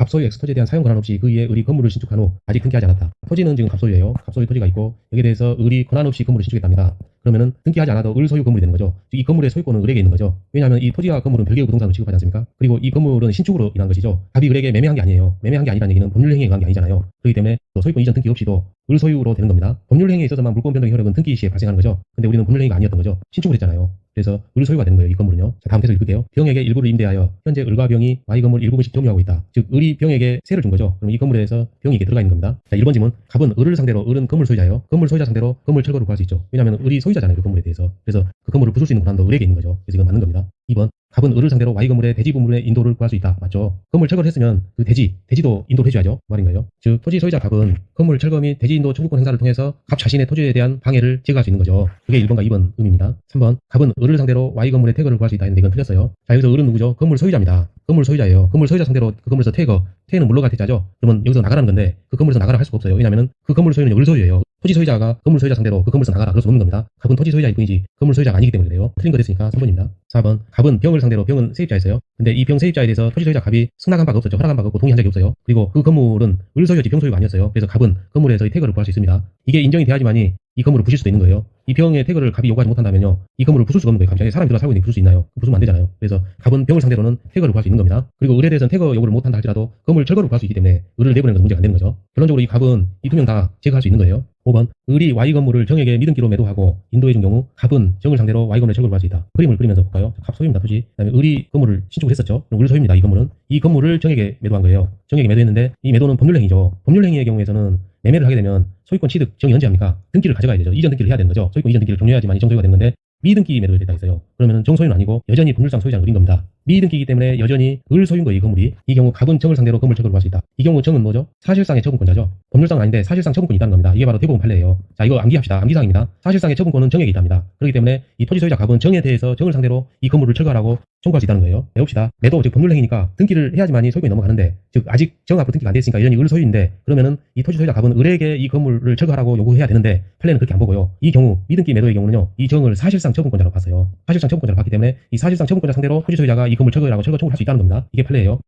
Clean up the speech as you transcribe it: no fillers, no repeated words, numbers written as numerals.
갑소유 엑스토지에 대한 사용 권한 없이 그 이에 을이 건물을 신축한 후 아직 등기하지 않았다. 토지는 지금 갑소유예요. 갑소유 토지가 있고 여기에 대해서 을이 권한 없이 건물을 신축했답니다. 그러면은 등기하지 않아도 을 소유 건물이 되는 거죠. 즉 이 건물의 소유권은 을에게 있는 거죠. 왜냐하면 이 토지와 건물은 별개의 부동산으로 취급하지 않습니까? 그리고 이 건물은 신축으로 인한 것이죠. 갑이 을에게 매매한 게 아니에요. 매매한 게 아니라는 얘기는 법률행위에 의한 게 아니잖아요. 그렇기 때문에 또 소유권 이전 등기 없이도 을 소유로 되는 겁니다. 법률행위에 있어서만 물권 변동의 효력은 등기 시에 발생하는 거죠. 근데 우리는 법률행위가 아니었던 거죠. 신축을 했잖아요. 그래서 을 소유가 되는 거예요. 이 건물은요. 자, 다음 계속 읽을게요. 병에게 일부를 임대하여 현재 을과 병이 Y 건물 일부분씩 점유하고 있다. 즉 을이 병에게 세를 준 거죠. 그럼 이 건물에 대해서 병이 이게 들어가 있는 겁니다. 자, 1번 질문. 갑은 을을 상대로, 을은 건물 소유자예요. 건물 소유자 상대로 건물 철거를 구할 수 있죠. 왜냐하면 을이 소유자잖아요. 그 건물에 대해서. 그래서 그 건물을 부술 수 있는 권한도 을에게 있는 거죠. 그래서 이건 맞는 겁니다. 2번. 갑은 을을 상대로 Y 건물의 대지 부분의 인도를 구할 수 있다. 맞죠? 건물 철거를 했으면 그 대지도 인도를 해줘야죠. 그 말인 거예요. 즉 토지 소유자 갑은 건물 철거 및 대지 인도 청구권 행사를 통해서 갑 자신의 토지에 대한 방해를 제거할 수 있는 거죠. 그게 1번과 2번 의미입니다. 3번. 갑은 을을 상대로 Y 건물의 퇴거를 구할 수 있다 했는데 이건 틀렸어요. 자, 여기서 을은 누구죠? 건물 소유자입니다. 건물 소유자예요. 건물 소유자 상대로 그 건물에서 퇴거는 물러갈 퇴자죠. 그러면 여기서 나가라는 건데 그 건물에서 나가라 할 수가 없어요. 왜냐하면 그 건물 소유는 을 소유예요. 토지 소유자가 건물 소유자 상대로 그 건물에서 나가라 그럴 수 없는 겁니다. 갑은 토지 소유자일 뿐이지 건물 소유자가 아니기 때문에 그래요. 틀린 거 됐으니까 3번입니다. 4번. 갑은 병을 상대로, 병은 세입자였어요. 근데 이 병 세입자에 대해서 토지 소유자 갑이 승낙한 바가 없었죠. 허락한 바가 없고 동의한 적이 없어요. 그리고 그 건물은 을 소유지 병 소유가 아니었어요. 그래서 갑은 건물에서의 퇴거를 구할 수 있습니다. 이게 인정이 돼야지만이 이 건물을 부실 수도 있는 거예요. 이 병의 퇴거를 갑이 요구하지 못한다면요, 이 건물을 부술 수가 없는 거예요. 갑자기 사람이 들어 살고 있는데 부술 수 있나요? 부수면 안 되잖아요. 그래서 갑은 병을 상대로는 퇴거를 구할 수 있는 겁니다. 그리고 을에 대해서는 퇴거 요구를 못한다 할지라도 건물 철거를 구할 수 있기 때문에 을을 내보내는 건 문제가 안 되는 거죠. 결론적으로 이 갑은 이 두 명 다 제거할 수 있는 거예요. 5번. 을이 Y 건물을 정에게 믿음기로 매도하고 인도해준 경우 갑은 정을 상대로 Y 건물에 철거를 구할 수 있다. 그림을 그리면서 볼까요? 갑 소유입니다. 토지. 그다음에 을이 건물을 신축을 했었죠. 그럼 을 소유입니다. 이 건물은. 이 건물을 정에게 매도한 거예요. 정에게 매도했는데 이 매도는 법률행위죠. 법률행위의 경우에서는 매매를 하게 되면 소유권 취득 정이 언제 합니까? 등기를 가져가야 되죠. 이전 등기를 해야 되는 거죠. 소유권 이전 등기를 종료해야지만 이정 소유가 되는 건데 미등기 매도에 됐다 있어요. 그러면 정소유는 아니고 여전히 법률상 소유자는 을인 겁니다. 미등기이기 때문에 여전히 을 소유인 거예요. 이 건물이. 이 경우 갑은 정을 상대로 건물 철거를 구할 수 있다. 이 경우 정은 뭐죠? 사실상의 처분권자죠. 법률상은 아닌데 사실상 처분권이 있다는 겁니다. 이게 바로 대법원 판례예요. 자, 이거 암기합시다. 암기사항입니다. 사실상의 처분권은 정에게 있답니다. 그렇기 때문에 이 토지 소유자 갑은 정에 대해서 정을 상대로 이 건물을 철거하라고 청구할 수 있다는 거예요. 배웁시다. 매도 즉 법률행위니까 등기를 해야지만이 소유권이 넘어가는데, 즉 아직 정 앞으로 등기가 안 됐으니까 여전히 을 소유인데, 그러면은 이 토지 소유자 갑은 을에게 이 건물을 철거하라고 요구해야 되는데 판례는 그렇게 안 보고요. 이 경우 미등기 매도의 경우는요, 이 정을 사실상 처분권자로 봤어요. 사실상 처분권자로 봤기 때문에 이 사실상 처분권자 상대로 토지 소유자가 이 건물 철거라고 철거 청구를 할 수 있다는 겁니다. 이게 판례예요.